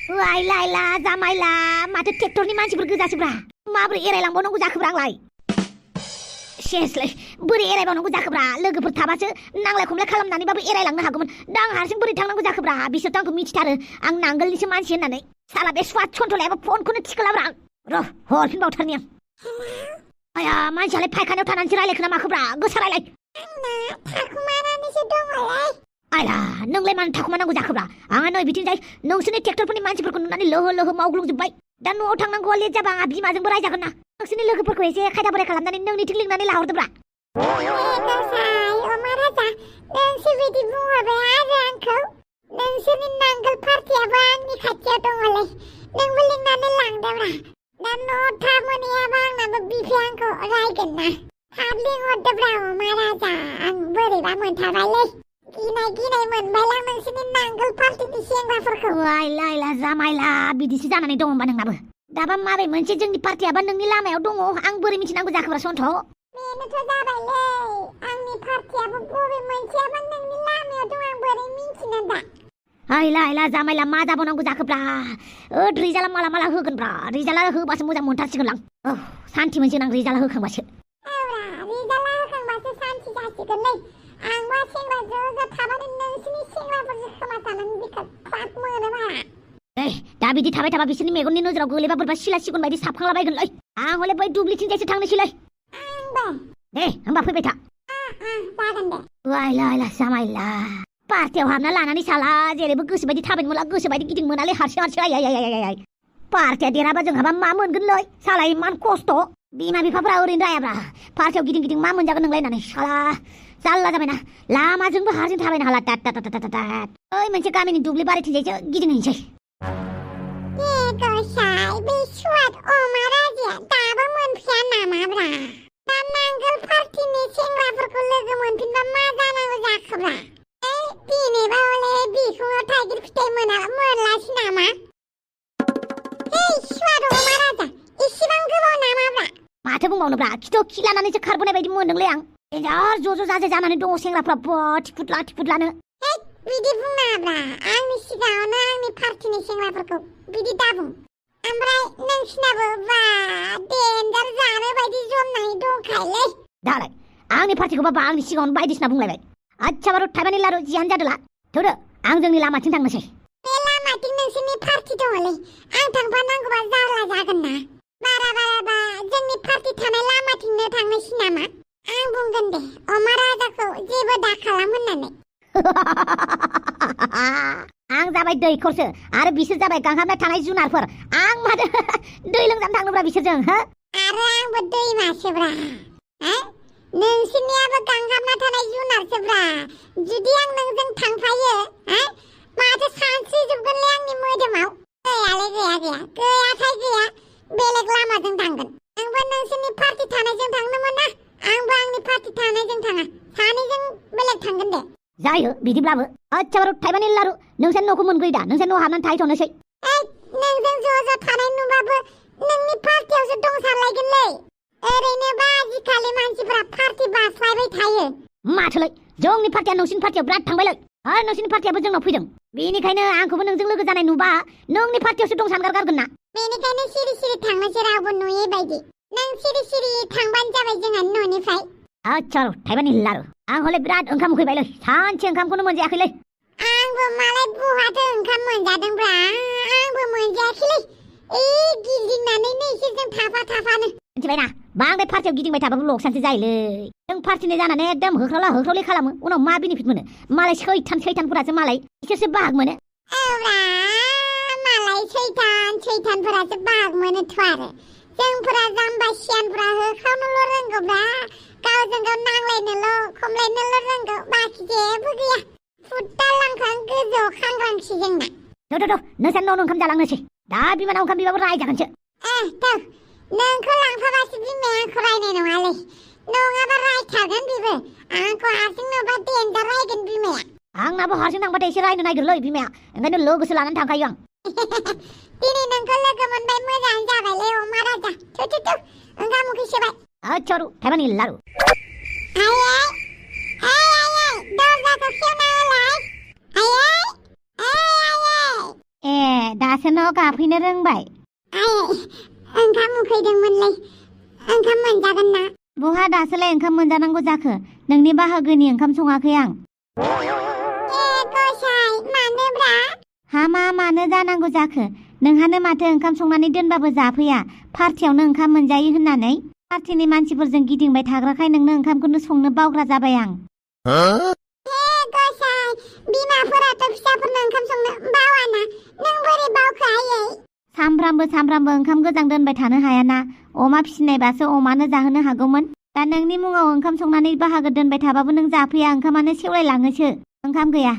लायला जामायला माथो ट्रेक्टरनि मानसिफोर गोजासोब्रा माब्रै एरायलांबावनांगौ जाखोब्रा आंलाय सेसलै बोरै एरायबावनांगौ जाखोब्रा लोगोफोर थाबासो नांलाय खमलाय खालामनानैबाबो एरायलांनो हागौमोन दा आं हारसिं बोरै थांनांगौ जाखोब्रा बिसोरथ' आंखौ मिथिथारो आं नांगोलनिसो मानसि होननानै साला बे स्वाद सन्थलायाबो फनखौनो थिखोलाब्रा र' हरफिनबावथारनि आं आया मानसियालाय फायखानायाव थानानैसो रायलायखोना माखोब्रा गोसा रायलाय आंना थाखुमानानैसो दङलै आयला नोंलाय मानो थाखुमानांगौ जाखोब्रा आंहा नै बिथिंजाय नोंसोरनि ट्रेक्टरफोरनि मानसिफोरखौ नुनानै लोहो लोहो मावग्लुंजोब्बाय दा न'आव थांनांगौआ लेट जाबा आंहा बिमाजोंबो रायजागोन ना नोंसोरनि लोगोफोरखौ एसे खायदा बोराय खालामनानै नोंनिथिं लिंनानै लाहरदोब्रा नोंसोरबायदि बुंहरबाय आरो आंखौ नोंसोरनि नांगोल पार्टियाबो आंनि खाथियाव दङलै नोंबो लिंनानै लांदोब्रा दा न'आव थाब मोनहैयाबा आंनाबो बिफाया आंखौ रायगोन ना थाब लिंहरदोब्रा अमा राजा आं बोरैबा मोनथारबायलै गिनाय मोनबायलां नोंसोरनि नांगोल पार्टिनि सेंग्राफोरखौ आयला जामायला बिदिसो जानानै दं होनबा नोंनाबो दाबा माबे मोनसे जोंनि पार्टियाबा नोंनि लामायाव दङ आं बोरै मिथिनांगौ जाखोब्रा सन्थ बेनोथ' जाबायलै आंनि पार्टियाबो बबे मोनसेयाबा नोंनि लामायाव दं आं बोरै मिथिनो दा आयला जामायला मा जाबावनांगौ जाखोब्रा रिजाल्टआ माला होगोनब्रा रिजाल्टआ होबासो मोजां मोनथारसिगोनलां सान्थि मोनसिगोन आं रिजाल्टआ होखांबासो रिजाल्टआ होखांबासो सान्थि जासिगोनलै आंबा सेंग्रा ज' थाबानो नोंसोरनि सेंग्राफोरजों खोमा जानानै बिखा क्लाब मोनोमा दा बिदि थाबाय थाबा बिसोरनि मेगननि नोजोराव गोलैबा बोरैबा सिला सिगुन बायदि साबखांलाबायगोनलै आं हले बै दुब्लिथिंजायसो थांनोसैलै दे होमबा फैबाय था जागोन दे आयला जामायला पार्टियाव हाबना लानानै साला जेरैबो गोसोबायदि थाबायनो मोनला गोसोबायदि गिदिं मोनालै हारसिं आय पार्टिया देरहाबा जोंहाबा मा मोनगोनलै साला इमान खस्थ' बिमा बिफाफ्रा ओरैनो रायाब्रा पार्टियाव गिदिं मा मोनजागोन नोंलाय होननानै साला जाल्ला जाबायना लामाजोंबो हारसिं थाबायनो हाला तात ओइ मोनसे गामिनि दुब्लि बारिथिंजायसो गिदिंहैनोसै गसाय बे स्वाद अमा राजाया दाबो मोनफैया नामाब्रा दा नांगोल पार्टिनि सेंग्राफोरखौ लोगो मोनफिनबा मा जानांगौ जाखोब्रा दिनैबा हले बिखुङाव थाइगिर फिथाइ मोनलासै नामा स्वाद अमा राजा इसेबां गोबाव नामाब्रा माथो बुंबावनोब्रा खिथ' खि लानानैसो खारबोनाय बायदि मोनदोंलै आं एन्जार ज' जाजाय जानानै दङ सेंग्राफ्रा थिफुदलानो बिदि बुंनाब्रा आंनि सिगाङावनो आंनि पार्टिनि सेंग्राफोरखौ बिदि दाबुं ओमफ्राय नोंसिनाबो बा देन्जार जानो बायदि जमनानै दंखायोलै दालाय आंनि पार्टिखौबा आंनि सिगाङावनो बायदिसिना बुंलायबाय आच्छा बारु थाइबानि लारु जियानो जादोला थौदो आं जोंनि लामाथिं थांनोसै बे लामाथिं नोंसोरनि पार्टि दङलै आं थांबा नांगौबा जारला जागोन ना बाराबा जोंनि पार्टि थानाय लामाथिंनो थांनोसै नामा आं बुंगोन दे अमा राजाखौ जेबो दा खालाम होननानै आं जाबाय दैखरसो आरो बिसोर जाबाय गांहाबना थानाय जुनारफोर आं मानो दै लोंजानो थांनोब्रा बिसोरजों आरो आंबो दैमासोब्रा नोंसोरनियाबो गांहाबना थानाय जुनारसोब्रा जुदि आं नोंजों थांफायो माथो सानस्रिजोबगोनलै आंनि मोदोमाव गैयालै गैयाथाय गैया बेलेग लामाजों थांगोन आंबो नोंसोरनि पार्टि थानायजों थांनो मोना आंबो आंनि पार्टि थानायजों थाङा सानैजों बेलेग थांगोन दे जायो बिदिब्लाबो आच्छा बारु थाइबानि लारु नोंसोर न'खौ मोनगोय दा नोंसोर न'आव हाबनानै थाहैथ'नोसै नोंजों ज' थानाय नुबाबो नोंनि पार्टियावसो दंथारलायगोनलै ओरैनोबा आजिखालि मानसिफ्रा पार्टि बास्लायबाय थायो माथोलै जोंनि पार्टिया नोंसिनि पार्टियाव बिराद थांबायलै आरो नोंसिनि पार्टियाबो जोंनाव फैदों बेनिखायनो आंखौबो नोंजों लोगो जानाय नुबा नोंनि पार्टियावसो दं सानगारगारगोन ना बेनिखायनो सिरि थांनोसै रावबो नुयै बायदि नों सिरि थांबानो जाबाय जोंहानि न'निफ्राय आच्छा थाइबानि लारु आं हले बिराद ओंखाम उखैबायलै सानसे ओंखामखौनो मोनजायाखैलै आंबो मालाय बहाथो ओंखाम मोनजादोंब्रा आंबो मोनजायाखैलै गिदिंनानैनो एसे जों थाफानो मिथिबायना बांद्राय पार्टियाव गिदिंबाय थाबाबो लकसानसो जायोलै जों पार्टिनि जानानै एकदम होख्रावला खालामो उनाव मा बेनिफिट मोनो मालाय सैथानफोरासो मालाय बिसोरसो बाहाग मोनो मालाय सैथानफोरासो बाहाग मोनोथ' आरो जोंफोरा जाम्बा सियानफोरा होख्रावनोल' रोंगौब्रा गावजों गाव नांलायनोल' खमलायनोल' रोंगौ बाखि जेबो गैया फुट्टा लांखां गोजौआव खांग्रांसि जोंना नोंसोर न' ओंखाम जालांनोसै दा बिमानाव ओंखाम बिबाबो रायजागोनसो नोंखौ लांफाबासो बिमाया आंखौ रायनाय नङालै नङाबा रायथारगोन बिबो आंखौ हारसिं नुबा देन्जार रायगोन बिमाया आंनाबो हारसिं थांबाथाय एसे रायनो नागिरोलै बिमाया ओंखायनो लोगोसो लानानै थांखायो आं दिनै नोंखौ लोगो मोनबाय मोजाङानो जाबायलै अमा राजा ओंखाम उखैसोबाय आच्छा थाइबानि लारु दरजाखौ खेवना होलाय दासो न' गाफैनो रोंबाय। आयै ओंखाम उखैदोंमोनलै ओंखाम मोनजागोन ना? बहा दासोलाय ओंखाम मोनजानांगौ जाखो? नोंनि बाहागोनि ओंखाम सङाखै आं। गसाय मानोब्रा? हा मानो जानांगौ जाखो? नोंहानो माथो ओंखाम संनानै दोनबाबो जाफैया, पार्टियावनो ओंखाम मोनजायो होननानै। पार्टिनि मानसिफोरजों गिदिंबाय थाग्राखाय नोंनो ओंखामखौनो संनो बावग्रा जाबाय आं। गसाय बिमाफोराथ' फिसाफोरनो ओंखाम संनो बावाना, नों बोरै बावखो आयै? सामफ्रामबो ओंखाम गोजां दोनबाय थानो हायाना। अमा फिसिनायबासो अमानो जाहोनो हागौमोन। दा नोंनि मुङाव ओंखाम संनानै बाहागो दोनबाय थाबाबो नों जाफैया, ओंखामानो सेवलायलाङोसो। ओंखाम गैया,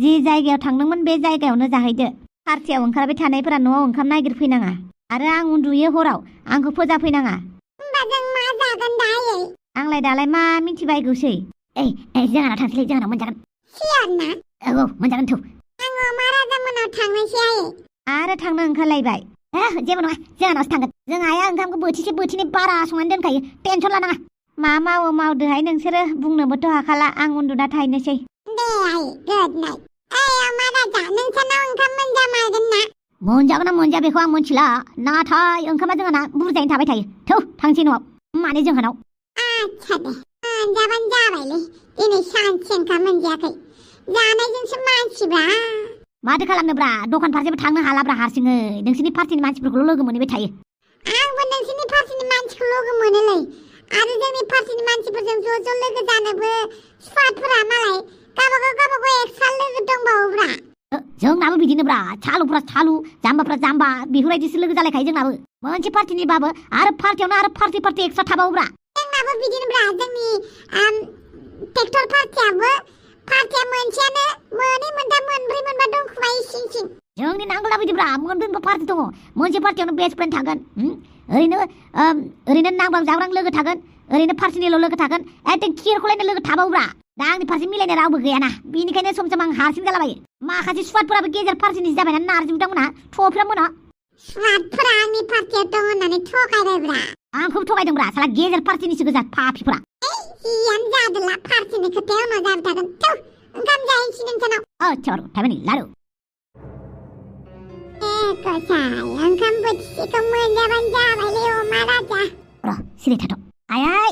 जि जायगायाव थांदोंमोन बे जायगायावनो जाहैदो। पार्टियाव ओंखारबाय थानायफोरा न'आव ओंखाम नागिरफैनाङा आरो आं उन्दुयो हराव, आंखौ फोजाफैनाङा। होमबा जों मा जागोन दा आयै? आंलाय दालाय मा मिथिबायगौसै। जोंहानाव थांसैलै, जोंहानाव मोनजागोन। सियर ना? औ मोनजागोनथ'। आं अमा राजामोनाव थांनोसै आयै। आरो थांनो ओंखारलायबाय। जेबो नङा, जोंहानावसो थांगोन। जों आइया ओंखामखौ बोथिसे बारा संनानै दोनखायो, टेनसन लानाङा। मा मावो मावदोहाय नोंसोरो, बुंनोबोथ' हाखाला। आं उन्दुना थाहैनोसै। दे आयै, गुड नाइट। अमा राजा, नोंसानाव ओंखाम मोनजामारगोन ना? मोनजागोन ना मोनजाया बेखौ आं मिथिला, नाथाय ओंखामा जोंहाना बुरजायैनो थाबाय थायो। थौ थांसै न'आव। माने जोंहानाव। आच्छा दे, मोनजाबानो जाबायलै। दिनै सानसे ओंखाम मोनजायाखै, जानायजोंसो मानसिब्रा। माथो खालामनोब्रा, दखान फारसेबो थांनो हालाब्रा हारसिङै। नोंसोरनि पार्टिनि मानसिफोरखौल' लोगो मोनहैबाय थायो। आंबो नोंसोरनि पार्टिनि मानसिखौ लोगो मोनोलै, आरो जोंनि पार्टिनि मानसिफोरजों ज' लोगो जानोबो स्पाटफोरा मालाय गावबागाव एक्सट्रा लोगो दंबावोब्रा। जोंनाबो बिदिनोब्रा, सालुफ्रा सालु, जाम्बाफ्रा जाम्बा, बेफोरबायदिसो लोगो जालायखायो जोंनाबो। मोनसे पार्टिनिबाबो आरो पार्टियावनो आरो पार्टि एक्सट्रा थाबावोब्रा। जोंनाबो बिदिनोब्रा, जोंनि ट्रेक्टर पार्टिया मोनसेयानो मोननै मोनथाम मोनब्रै मोनबा दंखोमायो सिं। जोंनि नांगोला बिदिब्रा, मोनब्रै पार्टि दङ। मोनसे पार्टियावनो बेस्ट फ्रेन्ड थागोन, ओरैनो नांब्रां जाब्रां लोगो थागोन, ओरैनो पार्टिनिल' लोगो थागोन, एकदम खिरखलायनो लोगो थाबावोब्रा। दा आंनि फारसे मिलायनाय रावबो गैयाना, बेनिखायनो सम आं हारसिं जालाबायो। माखासे स्वादफोराबो गेजेर पार्टिनि जाबायना नारजि बिथांमोना, थ'फ्रामोना। स्वादफोरा आंनि पार्टियाव दं होननानै थगायबायब्रा। आंखौ थगायदोंब्रा, साला गेजेर पार्टिनिसो गोजा पापिफोरा। जियानो जादोला, पार्टिनि खोथायाव उनाव जाबाय थागोन। थौ, ओंखाम जाहैनोसै नोंसानाव। चार थाइबानि लारु। गसाय, ओंखाम बोथिसेखौ मोनजाबानो जाबायलै अमा राजा। र' सिरि थाथ'। आयै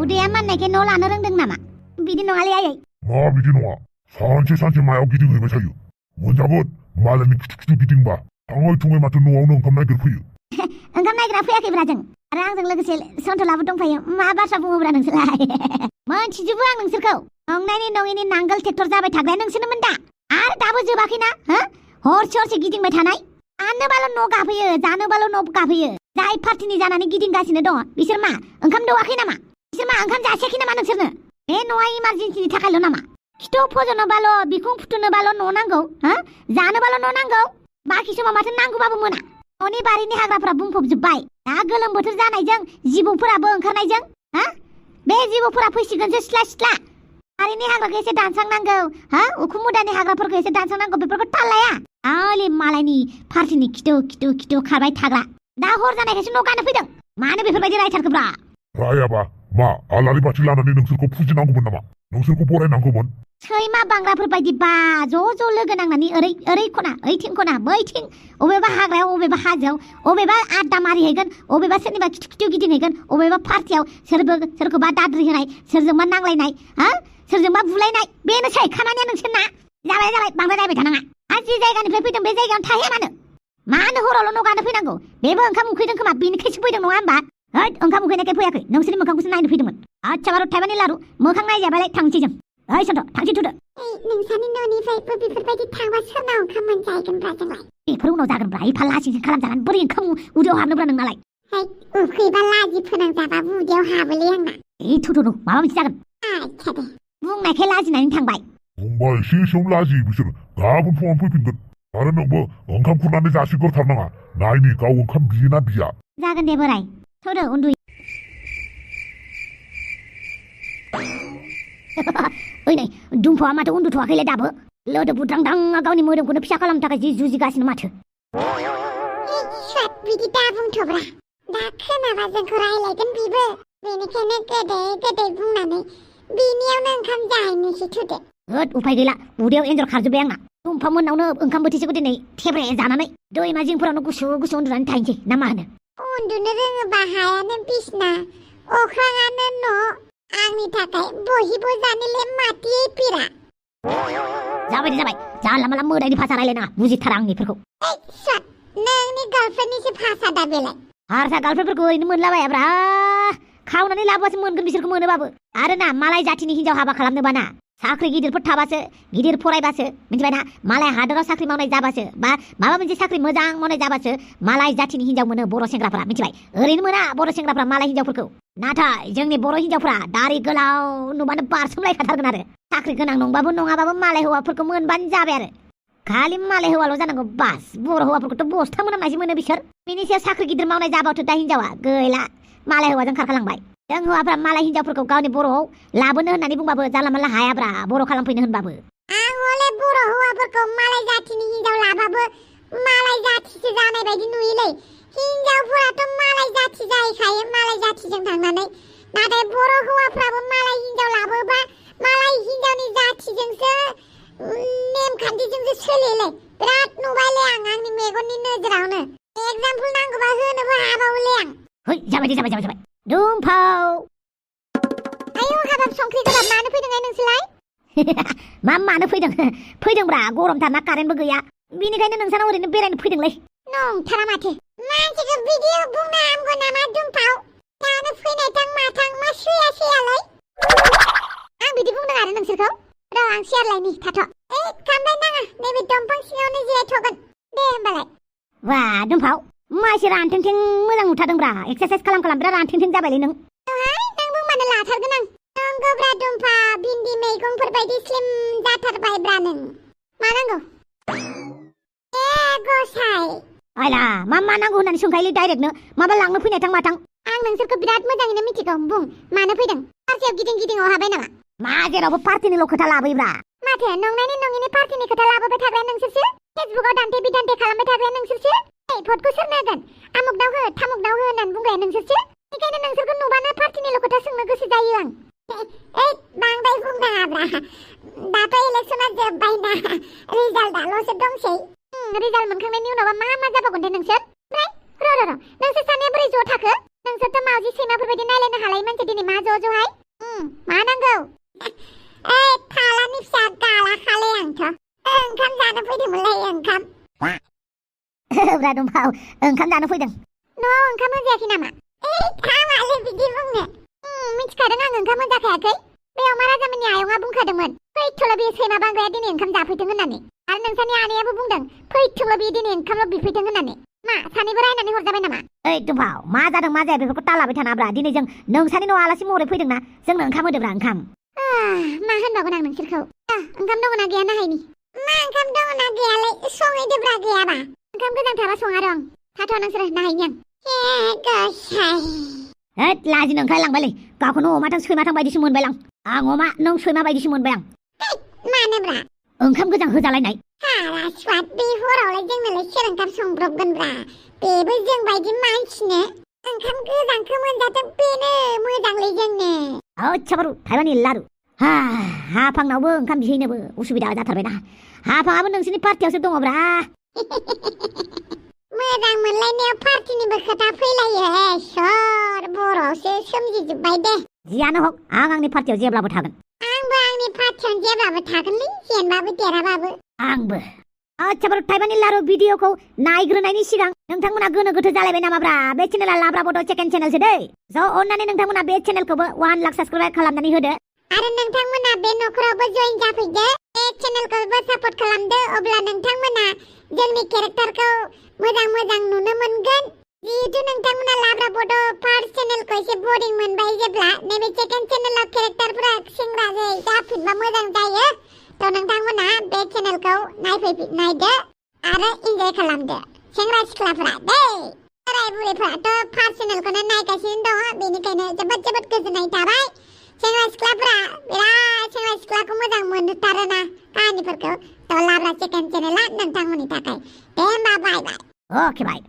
उदैया माननायखाय न' लानो रोंदों नामा? बिदि नङालै आयै। मा बिदि नङा, सानसे मायाव गिदिंहैबाय थायो? मोनजागोन, मालायनि खिथु गिदिंबा थाङै थुङै माथो न'आवनो ओंखाम नागिरफैयो। ओंखाम नागिरा फैयाखैब्रा जों, आरो आंजों लोगोसे सन्थलाबो दंफायो। मा बाथ्रा बुङोब्रा नोंसोरलाय? मोनथिजोबो आं नोंसोरखौ। नंनायनि नङैनि नांगोल ट्रेक्टर जाबाय थाग्राया नोंसोरनोमोन दा, आरो दाबो जोबाखैना? हरसे गिदिंबाय थानाय। जानोबाल' न' गाफैयो, जानोबाल' न' गाफैयो। जाय पार्टिनि जानानै गिदिंगासिनो दङ, बिसोर मा ओंखाम दौवाखै नामा? बिसोर मा ओंखाम जासियाखै नामा नोंसोरनो? बे न'आ इमारजेन्सिनि थाखायल' नामा? खिथौ फजनोबाल', बिखुं फुथुनोबाल' न' नांगौ, जानोबाल' न' नांगौ। बाखि समाव माथो नांगौबाबो मोना। न'नि बारिनि हाग्राफ्रा बुंफबजोब्बाय। दा गोलोम बोथोर जानायजों, जिबौफोराबो ओंखारनायजों, बे जिबौफोरा फैसिगोनसो सिथ्ला। बारिनि हाग्राखौ एसे दानस्रांनांगौ, उखुम मुदानि हाग्राफोरखौ एसे दानस्रांनांगौ, बेफोरखौ थाल लाया। आलि मालायनि पार्टिनि खिथु खारबाय थाग्रा। दा हर जानायखायसो न' गानो फैदों। मानो बेफोरबायदि रायथारखोब्रा? रायाबा मा आलारि बाथि लानानै नोंसोरखौ फुजिनांगौमोन नामा? नोंसोरखौ बरायनांगौमोन। सैमा बांग्राफोर बायदि बा ज' लोगो नांनानै ओरै खना ओइथिं खना बैथिं, अबेबा हाग्रायाव, अबेबा हाजोआव, अबेबा आड्डा मारिहैगोन, अबेबा सोरनिबा खिथु गिदिंहैगोन, अबेबा पार्टियाव सोरखौबा दाद्रि होनाय, सोरजोंबा नांलायनाय, सोरजोंबा बुलायनाय, बेनोसै खामानिया नोंसोरना। जाबाय बांद्राय रायबाय थानाङा। जि जायगानिफ्राय फैदों बे जायगायावनो थाहैया मानो हरावल' न' गानो फैनांगौ? बेबो ओंखाम उखैदों खोमा, बेनिखायसो फैदों नङा होमबा? ओंखाम उखैनायखाय फैयाखै, नोंसोरनि मोखांखौसो नायनो फैदोंमोन। आच्छा बार' थाइबानि लारु, मोखां नायजाबालाय थांसै जों। सन्थ' थांसै थुदो। नोंसानि न'निफ्रायबो बेफोरबायदि थांबा सोरनाव ओंखाम मोनजाहैगोनब्रा जोंलाय? बेफोर उनाव जागोनब्रा, एफा लासिंसिं खालामजानानै बोरै ओंखाम उदैयाव हाबनोब्रा नोंनालाय? उखैबा लाजि फोनांजाबाबो उदैयाव हाबोलै आंना। थुदु माबा मोनसे जागोन। आच्छा दे। बुंनायखाय लाजिनानै थांबाय। बुंबाय एसेयावनो लाजियो बिसोर। गाबोन फुङावनो फैफिनगोन। आरो नोंबो ओंखाम खुरनानै जासिगोरथारनाङा। नायनि गाव ओंखाम बियोना बिया। जागोन दे बोराय, थुदो उन्दुयो। ओइ नै दुमफावआ माथो उन्दुथ'वाखैलाय दाबो? लोदो बुद्रांदांआ गावनि मोदोमखौनो फिसा खालामनो थाखाय जि जुजिगासिनो माथो। बिदि दा बुंथ'ब्रा, दा खोनाबा जोंखौ रायलायगोन बिबो। बेनिखायनो गोदै बुंनानै बिनियावनो ओंखाम जाहैनोसै थुदो। उफाय गैला, उदैयाव एन्जर खारजोब्बाय आंना। दुमफा मोननावनो ओंखाम बोथिसेखौ दिनै थेब्रे जानानै दैमा जिंफोरावनो गुसु गुसु उन्दुनानै थाहैनोसै ना मा होनो? उन्दुनो रोङोबा हायानो बिसना अख्राङानो न' आंनि थाखाय बहिबो जानोले माटियै पिरा। जाबाय जानला माला मोदायनि भाषा रायलायनाङा बुजिथारा आंनिफोरखौ। सट नोंनि गार्लफ्रेन्डनिसो भाषा दा बेलाय। हारसा गार्लफ्रेन्डफोरखौ ओरैनो मोनलाबायाब्रा खावनानै लाबोबासो मोनगोन बिसोरखौ मोनोबाबो। आरो ना मालाय जाथिनि हिनजाव हाबा खालामनोबा ना साख्रि गिदिरफोर थाबासो गिदिर फरायबासो मिथिबायना मालाय हादोराव साख्रि मावनाय जाबासो बा माबा मोनसे साख्रि मोजां मावनाय जाबासो मालाय जाथिनि हिनजाव मोनो बर' सेंग्राफोरा मिथिबाय। ओरैनो मोना बर' सेंग्राफोरा मालाय हिनजावफोरखौ। नाथाय जोंनि बर' हिनजावफोरा दारि गोलाव नुबानो बारसोमलायखाथारगोन आरो साख्रि गोनां नंबाबो नङाबाबो मालाय हौवाफोरखौ मोनबानो जाबाय आरो खालि मालाय हौवाल' जानांगौ बास। बर' हौवाफोरखौथ' बस्था मोनामनायसो मोनो बिसोर। बिनि सायाव साख्रि गिदिर मावनाय जाबाथ' दा हिनजावा गैला मालाय हौवाजों खारखालांबाय। जों हौवाफ्रा मालाय हिनजावफोरखौ गावनि बर'आव लाबोनो होननानै बुंबाबो जानला मानला हायाब्रा बर' खालामफैनो होनबाबो। आं हले बर' हौवाफोरखौ मालाय जाथिनि हिनजाव लाबाबो मालाय जाथिसो जानाय बायदि नुयोलै। हिनजावफोराथ' मालाय जाथि जाहैखायो मालाय जाथिजों थांनानै। नाथाय बर' हौवाफ्राबो मालाय हिनजाव लाबोबा मालाय हिनजावनि जाथिजोंसो नेमखान्थिजोंसो सोलियोलै। बिराद नुबायलै आं आंनि मेगननि नोजोरावनो। एगजामपोल नांगौबा होनोबो हाबावोलै आं। है जाबाय दुमफाव। आयौ हाबाब संख्रि गोबाब मानो फैदों नोंसोरलाय? मानो फैदोंब्रा गरमथार ना कारेन्टबो गैया बेनिखायनो नोंसानाव ओरैनो बेरायनो फैदोंलै। नंथारा माथो मानसिखौ बिदि बुंनो हामगौ नामा दुमफाव? दानो फैनाय थां माथां मा सुयालाय? आं बिदि बुंदों आरो नोंसोरखौ? र' आं सियारलायनि थाथ'। खामबाय नाङा नैबे दंफां सिङावनो जिरायथ'गोन दे होमबालाय। वाह दुमफाव मासे रानथेंथें मोजां नुथारदोंब्रा एक्सारसाइज खालाम बिराद रानथेंथें जाबायलै नों। नों बुंबानो लाथारगोन आं। नंगौब्रा दुमफा भिन्दि मैगंफोर बायदि स्लिम जाथारबायब्रा नों। मा नांगौ? गसाय आयला मा नांगौ होननानै सोंखायोलै डाइरेक्टनो माबा लांनो फैनाय थां माथां। आं नोंसोरखौ बिराद मोजाङैनो मिथिगौ बुं मानो फैदों? पार्टियाव गिदिं हाबाय नामा? मा जेरावबो पार्टिनिल' खोथा लाबोयोब्रा। माथो नंनायनि नङिनि पार्टिनि खोथा लाबोबाय थाग्राया नोंसोरसो? फेसबुकाव दान्थे बिदान्थे खालामबाय थाग्राया नोंसोरसो? भटखौ सोरनो होगोन? आमुकनाव हो थामुकनाव हो होननानै बुंग्राया नोंसोरसो? बेखायनो नोंसोरखौ नुबानो पार्टिनिल' खोथा सोंनो गोसो जायो आं। बांद्राय बुंनाङाब्रा दाथ' इलेक्सना जोब्बायना रिजाल्टआल'सो दंसै। रिजाल्ट मोनखांनायनि उनावबा मा जाबावगोन दे नोंसोर? ओमफ्राय र' नोंसोर सानैया बोरै ज' थाखो? नोंसोरथ' मावजि सैमाफोरबायदि नायलायनो हालायै मानसि दिनै मा ज'हाय? मा नांगौ? फालानि फिसा गालाखालै आंथ' ओंखाम जानो फैदोंमोनलै ओंखाम। ब्रा दुमफाव ओंखाम जानो फैदों। न'आव ओंखाम होजायाखै नामा? हामालै बिदि बुंनो। मिथिखादों आं ओंखाम होजाखायाखै। बेयाव मा राजामोननि आयंआ बुंखादोंमोन फैथ'ल' बे सैमा बांग्राया दिनै ओंखाम जाफैथों होननानै। आरो नोंसानि आनैयाबो बुंदों फैथ'ल' बे दिनै ओंखामल' बिफैथों होननानै। मा सानैबो रायनानै हरजाबाय नामा? दुमफाव मा जादों मा जाया बेफोरखौ तालाबाय थानाब्रा। दिनै जों नोंसानि न'आव आलासि महरै फैदोंना जोंनो ओंखाम होदोब्रा ओंखाम। मा होनबावगोन आं नोंसोरखौ? ओंखाम दङना गैया नाहायनि? मा ओंखाम दङना गैयालाय सङैदोब्रा गैयाबा। ओंखाम गोजां थाबा सङा दं। थाथ' नोंसोर नाहायनि आं। होद लाजिनो ओंखारलांबायलै गावखौनो अमाथां सैमाथां बायदिसो मोनबायलां। आं अमा नों सैमा बायदिसो मोनबाय आं। मानोब्रा? ओंखाम गोजां होजालायनाय। हाला स्वाद बे हरावलाय जोंनोलाय सोर ओंखाम संब्रबगोनब्रा? बेबो जों बायदि मानसिनो ओंखाम गोजांखौ मोनजाथों बेनो मोजांलै जोंनो। साबारु थाइबानि लारु हाफांनावबो ओंखाम बिहैनोबो उसुबिदा जाथारबायना। हाफाङाबो नोंसोरनि पार्टियावसो दङब्रा। मोजां मोनलायनायाव पार्टिनिबो खोथा फैलायो सर बर'आवसो सोमजिजोब्बाय दे। जियानो हक आं आंनि पार्टियाव जेब्लाबो थागोन। आंबो आंनि पार्टियाव जेब्लाबो थागोनलै जेनबाबो देराबाबो। आंबो साबारु थाइबानि लारु भिडिअखौ नायग्रोनायनि सिगां नोंथांमोना गोनो गोथो जालायबाय नामाब्रा? बे चेनेला लाब्रा बड' सेकेन्ड चेनेलसो दै। स' अन्नानै नोंथांमोना बे चेनेलखौबो 1 लाख साबस्क्राइब खालामनानै होदो। आरो नोंथांमोना बे न'खरावबो जइन जाफैदो। बे चेनेलखौबो सापर्ट खालामदो अब्ला नोंथांमोना जोंनि केरेक्टारखौ मोजां नुनो मोनगोन। जिहेतु नोंथांमोना लाब्रा बड' फार्स्ट चेनेलखौ एसे बरिं मोनबाय जेब्ला नैबे सेकेन्ड चेनेलाव केरेक्टारफोरा सेंग्रा जाफिनबा मोजां जायो। थ' नोंथांमोना बे चेनेलखौ नायदो आरो इन्जय खालामदो सेंग्रा सिख्लाफोरा दै। बोराय बुरैफोराथ' फार्स्ट चेनेलखौनो नायगासिनो दङ बेनिखायनो जोबोद गोजोननाय थाबाय। सेंग्रा सिख्लाफोरा बिराद सेंग्रा सिख्लाखौ मोजां मोनथारोना काहानिफोरखौ। थ' लाब्रा सेकेन्ड चेनेला नोंथांमोननि थाखाय। दे होमबा बाय। ओके बाय।